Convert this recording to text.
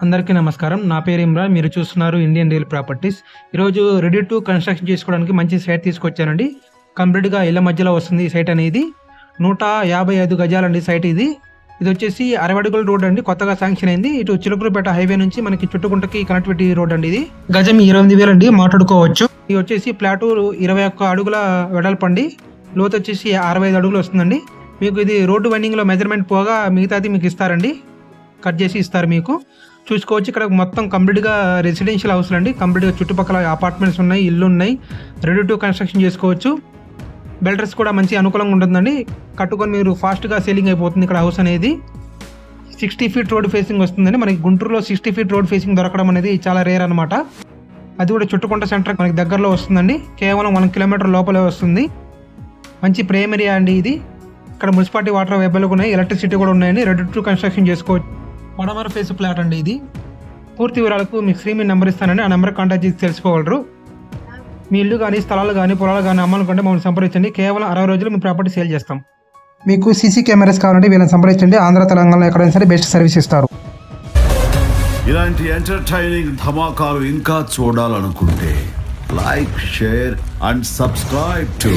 అందరికీ నమస్కారం. నా పేరు ఇమ్రాన్. మీరు చూస్తున్నారు ఇండియన్ రియల్ ప్రాపర్టీస్. ఈరోజు రెడీ టు కన్‌స్ట్రక్షన్ చేసుకోవడానికి మంచి సైట్ తీసుకొచ్చానండి. కంప్లీట్‌గా ఇళ్ళ మధ్యలో వస్తుంది ఈ సైట్ అనేది. 155 గజాలండి సైట్ ఇది. ఇదొచ్చేసి 60 అడుగుల రోడ్ అండి. కొత్తగా శాంక్షన్ అయింది. ఇటు చిలుకూరుపేట హైవే నుంచి మనకి చుట్టుకుంటకి కనెక్టివిటీ రోడ్ అండి ఇది. గజం 28,000 అండి మాట్లాడుకోవచ్చు. ఇది వచ్చేసి ప్లాటు 21 అడుగుల వెడల్పండి. లోతు వచ్చేసి 65 అడుగులు వస్తుందండి. మీకు ఇది రోడ్డు వైండింగ్‌లో మెజర్‌మెంట్ పోగా మిగతాది మీకు ఇస్తారండి. కట్ చేసి ఇస్తారు మీకు. చూసుకోవచ్చు ఇక్కడ మొత్తం కంప్లీట్‌గా రెసిడెన్షియల్ హౌస్‌లు అండి. కంప్లీట్‌గా చుట్టుపక్కల అపార్ట్మెంట్స్ ఉన్నాయి, ఇల్లు ఉన్నాయి. రెడీ టు కన్‌స్ట్రక్షన్ చేసుకోవచ్చు. బిల్డర్స్ కూడా మంచి అనుకూలంగా ఉంటుందండి. కట్టుకొని మీరు ఫాస్ట్‌గా సేలింగ్ అయిపోతుంది ఇక్కడ హౌస్ అనేది. 60 ఫీట్ రోడ్ ఫేసింగ్ వస్తుందండి. మనకి గుంటూరులో 60 ఫీట్ రోడ్ ఫేసింగ్ దొరకడం అనేది చాలా రేర్ అనమాట. అది కూడా చుట్టుకుంట సెంటర్ మనకి దగ్గరలో వస్తుందండి. కేవలం 1 కిలోమీటర్ లోపలే వస్తుంది. మంచి ప్రైమ్ ఏరియా అండి ఇది. ఇక్కడ మున్సిపాలిటీ వాటర్ అవైలబుల్గా ఉన్నాయి, ఎలక్ట్రిసిటీ కూడా ఉన్నాయండి. రెడీ టు కన్‌స్ట్రక్షన్ చేసుకోవచ్చు. వడమర ఫేస్ ఫ్లాట్ అండి ఇది. పూర్తి వివరాలకు మీకు స్క్రీన్ మీద నెంబర్ ఇస్తానండి. ఆ నెంబర్ కాంటాక్ట్ చేసి తెలుసుకోగలరు. మీ ఇల్లు కానీ, స్థలాలు కానీ, పొలాలు కానీ అమ్మాలనుకుంటే మమ్మల్ని సంప్రదించండి. కేవలం 60 రోజులు మీ ప్రాపర్టీ సేల్ చేస్తాం. మీకు సీసీ కెమెరాస్ కావాలంటే వీళ్ళని సంప్రదించండి. ఆంధ్ర తెలంగాణలో ఎక్కడైనా సరే బెస్ట్ సర్వీస్ ఇస్తారు. ఇలాంటి ఎంటర్టైనింగ్ ధమాకాలు ఇంకా చూడాలనుకుంటే like, share and subscribe to